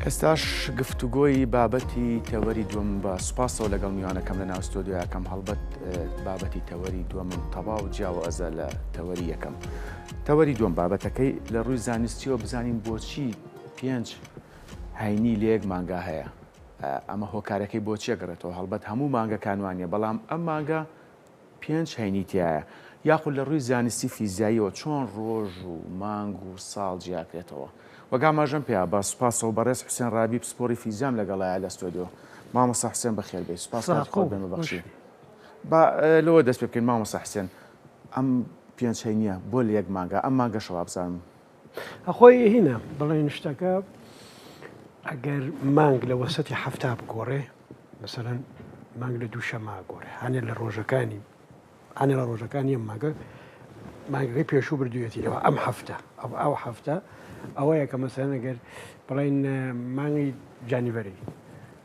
ئێستاش گفتوگۆی بابەتی تەوەری دووەم بە سوپاسەوە لەگەڵ میوانەکەم لە ناو ستۆدیۆیەکەم هەڵبەت بابەتی تەوەری دووەمم تەواو جیاوە ئەزە لە تەوەری یەکەم. تەوەری دووەم بابەتەکەی لە ڕووی زانستیەوە بزانین بۆچی 5 هاینی لە یەک مانگا هەیە. ئەمە هۆکارەکەی بۆچی ئەگەڕێتەوە هەڵبەت هەموو مانگەکانوانە، بەڵام ئەم مانگە 5 هاینی تایە، یاخود لە ڕووی زانستی فیزیاییەوە چۆن ڕۆژ و مانگ و ساڵ جیاکرێتەوە. وەگاماژەم پێیا بە سوپاسەوە بەڕێز حوسێن ڕابی پسپۆری فیزیام لەگەڵایە لە ستۆدیۆ. مامۆستا حوسێن بەخێر بێ. سوپاس خۆت بێمە بەخشی. لەوە دەست پێ بکەین مامۆستا حوسێن، ئەم 5 هاینیە بۆ لە یەک مانگە، ئەم مانگەشەوە بزانم. ئەخۆی هینە بڵێن شتەکە ئەگەر مانگ لە وەسەتی هەفتا بگۆڕێ، مەسەلەن مانگ لە دووشەمە گۆڕێ، هەنێ لە ڕۆژەکانی ئەم مانگەکەی پێشوو بردوێتیەوە ئەم هەفتە ئەو هەفتە ئەوەیە کە مەسەلەن ئەگەر بڵێن مانگی جانیڤەری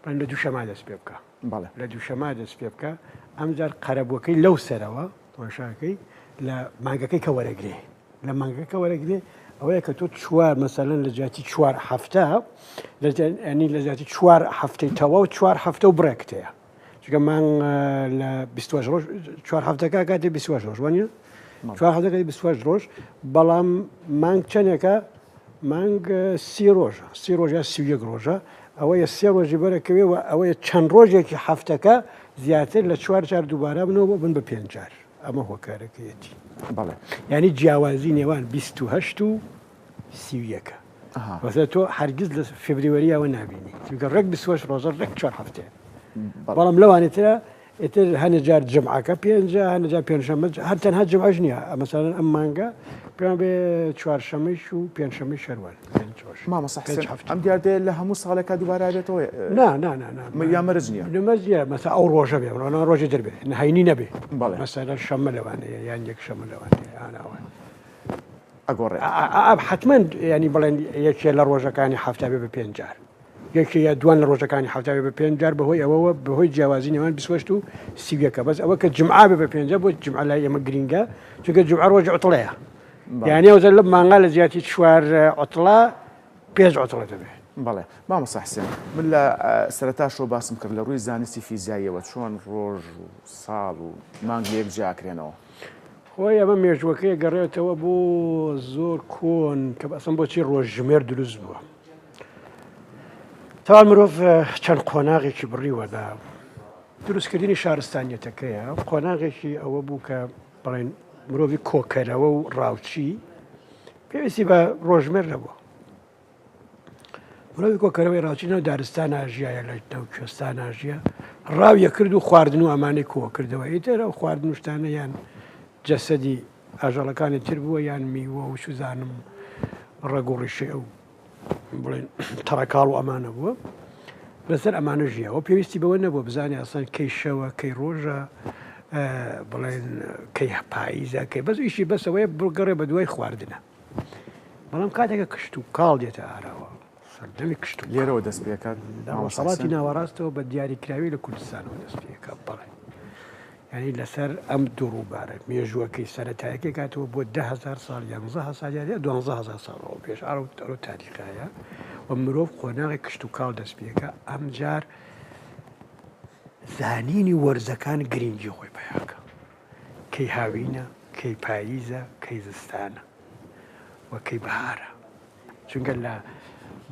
بڵێن لە دووشەما دەست پێ بکە، لە دووشەما دەست پێ بکە، ئەمجار قەرەبووەکەی لەو سەرەوە تۆشاکەی لە مانگەکەی کە وەرەگرێ، لە مانگەکە وەرەگرێ ئەوەیە کە تۆ چوار مەسەلەن لە جیاتی 4 هەفتە ینی لە جیاتی 4 هەفتەی تەواو و 4 هەفتە و بڕێکتەیە، چونکە مانگ لە 28 ڕۆژ 4 هەفتەکە کاتی 28 ڕۆژ وانە 4 هەفتەکەی 28 ڕۆژ، بەڵام مانگ چەندێکە؟ مانگ 30 ڕۆژە، 30 ڕۆژ یا 31 ڕۆژە، ئەوەیە 3 ڕۆژی بەرەکەوێەوە، ئەوەیە چەند ڕۆژێکی هەفتەکە زیاتر لە 4 جار دووبارە بنەوە بن بە 5 جار. ئەمە هۆکارەکەیەتی. بەڵێ ینی جیاوازی نێوان 28 و 31ەکە. وەسە تۆ هەرگیز لە فێبریوەریەوە نابینی، چونکە ڕێک 28 ڕۆژە ڕێک 4 هەفتەیە. بەڵام لەوانێترە ئێتر هەنە جار جمعەکە 5، هەنە جار پێنجشەمە، هەر تەنها جمعەش نییە، مەسەلەن ئەم مانگە پێیان بێ چوارشەمەش و پێنجشەمەی شەروان. مامۆستا حوسێن ئەم دیاردەیە لە هەموو ساڵێکە دووبارە بێتەوە؟ یا مەرج نییە؟ نمەرجە مەسە ئەو ڕۆژە بێ، ڕۆژی دەربێ هاینی نەبێ، مەسەلەن شەمە لەوانەیە یان یەک شەمە لەوانەیە ئاناوە ئەگۆڕێ حتمما، ینی بڵێن یەکێ لە ڕۆژەکانی هەفتە بێ بە 5 جار، یەکی یا دوان لە ڕۆژەکانی هەفتە بێ بە 5 جار، بەهۆی ئەوەوە بەهۆی جیاوازی نێوان 28 و 31ەکە. بەس ئەوە کە جمعە بێ بە 5 بۆ جمعە لای ئێمە گرینگە، چونکە جمعە ڕۆژی عوتڵەیە، یعنی ئەوزە لە مانگا لە زیاتی 4 عوتڵە 5 عوتڵە دەبێ. بەڵێ مامۆستا حوسێن، من لە سەرەتاشەوە باسم کرد لە ڕووی زانستی فیزیاییەوە چۆن ڕۆژ و ساڵ و مانگ لە یەک جیاکرێنەوە. خۆی ئەمە مێژوەکەی گەڕێتەوە بۆ زۆر کۆن کە بەسم بۆچی ڕۆژژمێر دروست بووە. تاوان مرۆڤ چەند قۆناغێکی بڕیوەدا، دروستکردنی شارستانیەتەکەیە، قۆناغێکی ئەوە بوو کە بڵێن مرۆڤی کۆکەرەوە و ڕاوچی پێویستی بە ڕۆژمێر نەبووە. مرۆڤی کۆکەرەوەی ڕاوچی نەوە دارستان ئاژیایە، لە نەو کوێستان ئاژیە ڕاویە کرد و خواردن و ئەمانەی کۆ کردەوە. ئیتر ئەو خواردن شتانە یان جەسەدی ئاژەڵەکانی تر بووە یان میوە و سوزانم ڕەگ و ڕیشێ و بڵێن تەڕەکاڵ و ئەمانە بووە، لەسەر ئەمانە ژیەوە پێویستی بەوە نەبووە بزانێ ئەسان کەی شەوە کەی ڕۆژە، بڵێن کەی پاییزە کەی بەس ئیشی بەسەوەی بگەڕێ بە دوای خواردنە. بەڵام کاتێکە کشت و کاڵ دێتە ئاراوە، سەردەمی کشت و لێرەوە دەست پێکات داوەسەڵاتی ناوەڕاستەوە بە دیاریکراوی لە کوردستانەوە دەست پێکات. بەڵێ ینی لەسەر ئەم دووڕووبارە مێژووەکەی سەرەتایەکەی کاتەوە بۆ 10,000 ساڵ 11 ساڵ 12,000 ساڵەوە پێش ئەو تاریخایە و مرۆڤ قۆناغی کشت و کاڵ دەست پێکە. ئەم جار زانینی وەرزەکان گرنگی خۆی پێیاکە، کەی هاوینە، کەی پاییزە، کەی زستانە و کەی بەهارە، چونکە لە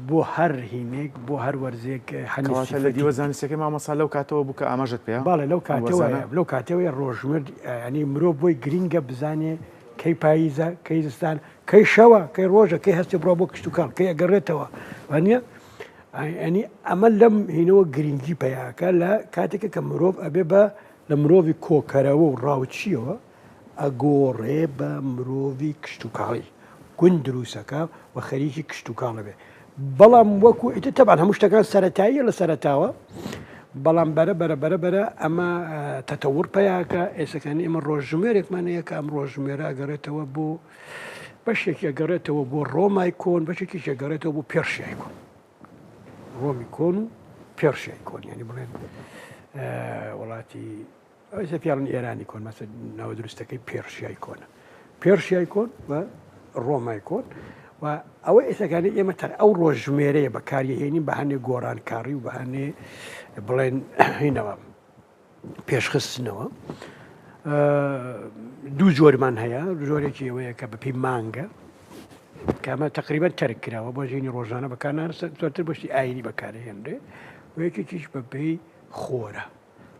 بۆ هەر هینێک بۆ هەر وەرزێک لە دیوە زانستیەکەی مامۆستا لەو کاتەوە بووکە ئاماژت پێ؟ باڵێ لەو کاتەوەی ڕۆژمرد، ینی مرۆڤ بۆی گرینگە بزانێ کەی پاییزە، کەی زستان، کەی شەوە، کەی ڕۆژە، کەی هەستی بڕۆ بۆ کشت و کاڵ، کەی ئەگەڕێتەوە وانە. ینی ئەمە لەم هینەوە گرنگی پێیاکە لە کاتێکە کە مرۆڤ ئەبێ بە لە مرۆڤی کۆکەرەوە و ڕاوچیەوە ئەگۆڕێ بە مرۆڤی کشت و کاڵی گوند دروستەکە و خەریکی کشت و کاڵە بێ. بەڵام وەکو ئیتر تەبان هەموو شتەکان سەرەتاییە لە سەرەتاوە، بەڵام بەرە ئەمە تەتەور پێیاکە ئێسەکانی ئێمە ڕۆژژمێرێکمانەیە کە ئەم ڕۆژژمێرە ئەگەڕێتەوە بۆ بەشێکی ئەگەڕێتەوە بۆ ڕۆمای کۆن، بەشێکی ئەگەڕێتەوە بۆ پێرشیای کۆن، ڕۆمی کۆن و پێرشیای کۆن، ینی بڵێن وڵاتی ئەوسە پیاڵن ئێرانی کۆن، مەسە ناوە دروستەکەی پێرشیای کۆنە، پێرشیای کۆن و ڕۆمای کۆن و ئەوە ئێستاکانی ئێمە ئەو ڕۆژژمێرەیە بەکاریهێنی بەهانێ گۆڕانکاری و بەهانێ بڵێن هینەوە پێشخستنەوە دوو جۆرمان هەیە جۆرێکی ئەوەیە کە بەپی مانگە کامە تقریبان تەرک کراوە بۆ ژینی ڕۆژانە بەکارنان زۆرتر بەشتی ئاینی بەکارهێنرێ و یەکێکیش بەپێی خۆرە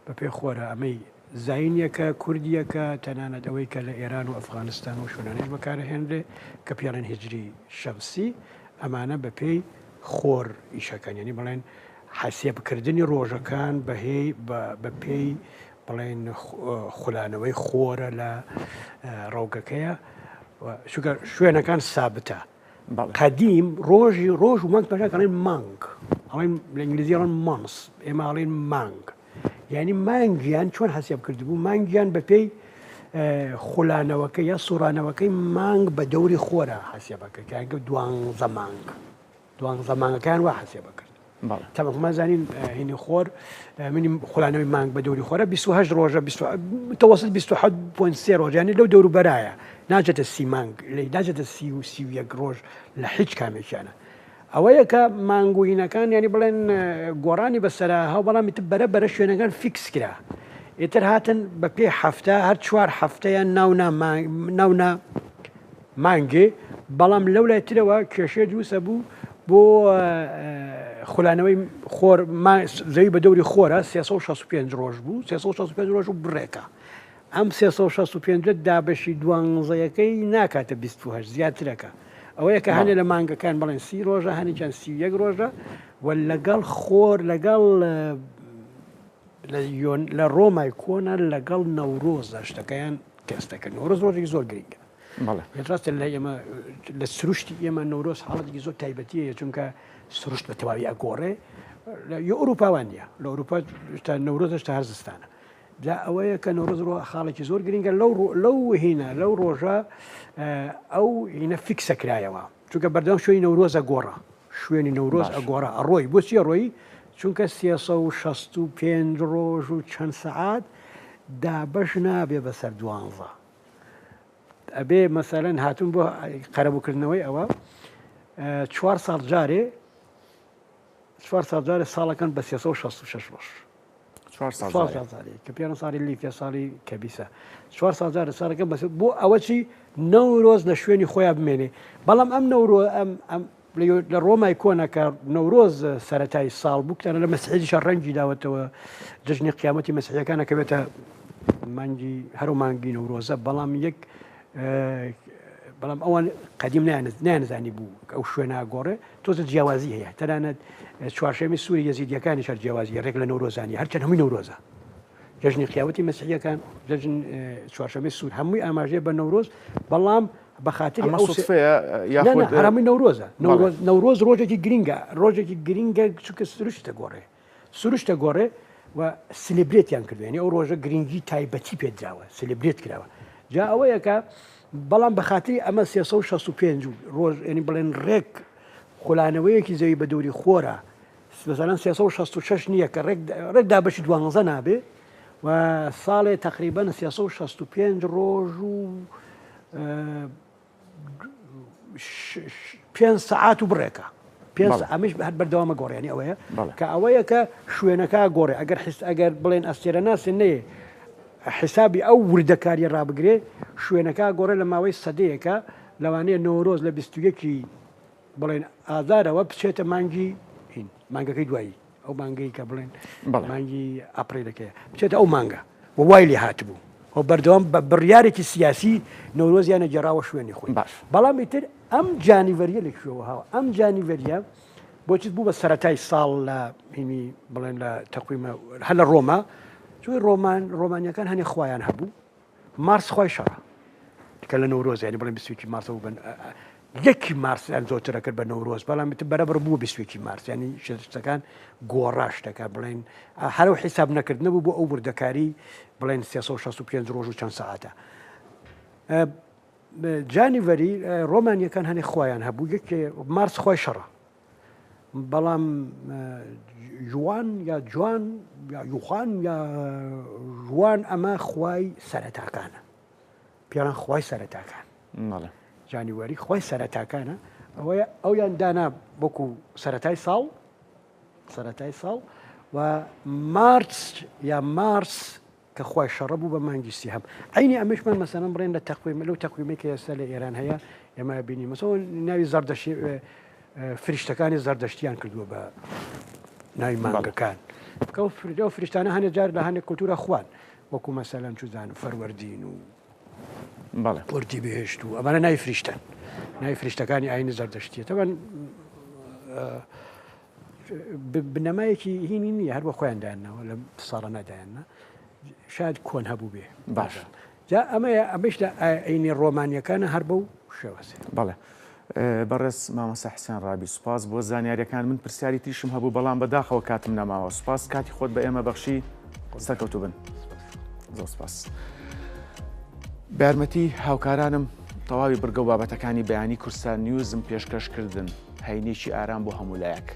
بەپێ خۆرە ئەمەی زینیەکە کوردیەکە تەنانەت ئەوەی کە لە ئێران و ئەفغانستان و شوێنانەش بەکارهێنرێ کە پیاڵەن هجری شەمسی ئەمانە بەپێی خۆر ئیشەکەن یعنی بڵێن حەسیبکردنی ڕۆژەکان بەپێی بڵێن خولانەوەی خۆرە لە ڕۆگەکەیە شوێنەکان سابتە قەدیم ڕۆژی ڕۆژ و مانگ پێشاکەڵێن مانگ ئەڵێن لە ئینگلیزیڵەن مانس ئێمە ئەڵێن مانگ یعنی مانگیان چۆن حەسیب کردبوو مانگیان بەپێی خولانەوەکە یا سوڕانەوەکەی مانگ بە دەوری خۆرە حەسیبەکە کەگە دوانزە مانگ دوانزە مانگەکان وا حەسیبە کرد تەمەمازانین هینی خۆر منی خولانەوەی مانگ بە دەوری خۆرە 28 ڕۆژە متوسط 27.3 ڕۆژیانی لەو دەور بەرایە ناچێتە سی مانگ لە ناچێتە 31 ڕۆژ لە هیچ کامێکیانە ئەوەیە کە مانگوینەکان ینی بڵێن گۆڕانی بەسەرا هەو بەڵامی بەرە شوێنەکان فیکس کرا ئێتر هاتن بە پێ هەفتە هەر چوار هەفتەیە ناونا مانگێ بەڵام لەو لایترەوە کێشێ دروستە بوو بۆ خولانەوەی خۆر زەوی بە دەوری خۆرە 365 ڕۆژ بوو 365 ڕۆژ و بڕێکە ئەم 365 دابەشی دوانزەیەکەی ناکاتە 28 زیاترەکە ئەوەیە کە هەنێ لە مانگەکان بڵێن 30 ڕۆژە هەنێکیان 31 ڕۆژە و لەگەڵ خۆر لەگەڵ لە ڕۆمای کۆنە لەگەڵ نەورۆزە شتەکەیان کەستەکە نەورۆز ڕۆژێکی زۆر گرنگە ڕاستە لە ئێمە لە سروشتی ئێمە نەورۆز حاڵەتێکی زۆر تایبەتیە چونکە سروشت بە تەواوی ئەگۆڕێ لە ئەوروپاوان نیە لە ئەوروپا تا نەورۆزش تا هەر زستانە جا ئەوەیە کە نەورۆز خاڵێکی زۆر گرنگە لەو هینە لەو ڕۆژە ئەو هینە فیکسە کرایەوە چونکە بەردەوام شوێنی نەورۆزە گۆڕە شوێنی نەورۆز ئەگۆڕە ئەڕۆی بۆچی ڕۆی چونکە 365 ڕۆژ و چەند سەعات دابەش نابێ بەسەر دوانزە ئەبێ مەسەلەن هاتون بۆ قەرەبووکردنەوەی ئەوە 4 ساڵ جارێ ساڵەکەن بە 366 ڕۆژ 4 کە پێ ساڵی لیفە ساڵی کەبیسە 4 ساڵ جارە ساڵەکە بەس بۆ ئەوە چی نەورۆز لە شوێنی خۆیان بمێنێ بەڵام ئەم نەورۆ لە ڕۆمای کۆنەکە نەورۆز سەرەتای ساڵ بووکتانە لە مەسیحیشە ڕەنگی داوەتەوە جژنی قیامەتی مەسیحیەکانە کە بێتە مانگی هەرو مانگی نەورۆزە بەڵام یەک بەڵام ئەوان قەدیم نانزانی بوو ئەو شوێنە گۆڕێ تۆزە جیاوازی هەیە تەنانەت چوارشەمی سووری یەزیدیەکانی شەر جیاوازی ڕێک لە نەورۆزانی هەرچەند هەمووی نەورۆزە جژنی قیامەتی مەسیحیەکان جژن چوارشەمەی سوور هەمووی ئاماژەیە بە نەورۆز بەڵام بەخاتری هەرمی نەورۆزە نەورۆز ڕۆژێکی گرینگە چونکە سروشتە گۆڕێ سروشتە گۆڕێ و سلبرێتیان کردوێنی ئەو ڕۆژە گرنگی تایبەتی پێدراوە سلبرێت کراوە جا ئەوەیە کە بەڵام بەخاتری ئەمە 365 ڕۆژ ینی بڵێن ڕێک خولانەوەیەکی زەوی بە دووری خۆرە مثلەن 366 نییە کە ڕێک دابەشی دوانزە نابێ و ساڵێ تقریبان 365 ڕۆژ و 5 سەعات و بڕێکە ئەمەش هەر بەردەوامە گۆڕیانی ئەوەیە کە ئەوەیە کە شوێنەکە گۆڕێ ئەگەر بڵێن ئەستێرە ناسن نەیە حسابی ئەو وردەکاری ڕابگرێ شوێنەکە گۆڕێ لە ماوەی سەدەیەکە لەوانەیە نەورۆز لە 21 بڵێن ئازارەوە بچێتە مانگی هین مانگەکەی دوایی ئەو مانگەی کە بڵێن مانگی ئاپریلەکەیە بچێتە ئەو مانگە و وای لێ هاتبوو ئەو بەردەوام بە بڕیارێکی سیاسی نەورۆزیانە جێراوە شوێنی خۆی بەڵام ئیتر ئەم جانیڤەریە لەکوێوە هاوە ئەم جانیڤەریە بۆچیت بوو بە سەرەتای ساڵ لە هینی بڵێن لە تەقویمە هەر لە ڕۆما چۆی ڕۆمانیەکان هەنێ خۆیان هەبوو مارس خۆی شەڕە کە لە نەورۆز ینی بڵێن 20 مارسەوە بن یەکی مارسیان زۆرترە کرد بە نەورۆز بەڵام بەرەبەر بوو 20 مارس ینی شتەکان گۆڕاشتەکە بڵێن هەرو حیساب نەکرد نەبوو بۆ ئەو وردەکاری بڵێن 365 ڕۆژ و چەند سەعاتە جانیڤەری ڕۆمانیەکان هەنێ خۆیان هەبوو یەکێ مارس خۆی شەڕە بەڵام جوان یا جوان یا یوخان یا جوان ئەمە خوای سەرەتاکانە پێیان خوای سەرەتاکان جانیواری خۆی سەرەتاکانە ئەوەیە ئەویان دانا بۆکو سەرەتای ساڵ و مارس کە خۆی شەڕە بوو بە مانگی سیهەم عینی ئەمەشمان مەسەڵەن بڕێن لە تەقویم لەو تەقویمێک کە ئێستا لە ئێران هەیە ئێمە بینی مەسەڵەن ناوی زەردەشتی فریشتەکانی زەردەشتیان کردووە بە ناوی مانگەکان کە ئەو فریشتانە هەنێ جار لە هەنێک کولتورە خوان وەکو مەسەڵەن چوزان و فەروەردین و وەردی بهێشت و ئەمانە ناوی فریشتن ناوی فریشتەکانی ئاینی زەردەشتیە تەوان بنەمایەکی هینی نییە هەر بە خۆیاندایانەوە لە ساڵە نادایانە شاید کۆن هەبوو بێ باش جا ئەمەش لە ئاینی ڕۆمانیەکانە هەر بەو شێوەسێ بەڵێ بەڕێز مامۆستا حسێن ڕابی سوپاس بۆ زانیاریەکان من پرسیاری تریشم هەبوو بەڵام بەداخەوە کاتم نەماوە سوپاس کاتی خۆت بە ئێمە بەخشی سەرکەوتوو بن زۆر سوپاس بە یارمەتی هاوکارانم تەواوی بڕگە و بابەتەکانی بەیانی کورسان نیوزم پێشکەشکردن هەینێکی ئارام بۆ هەموو لایەک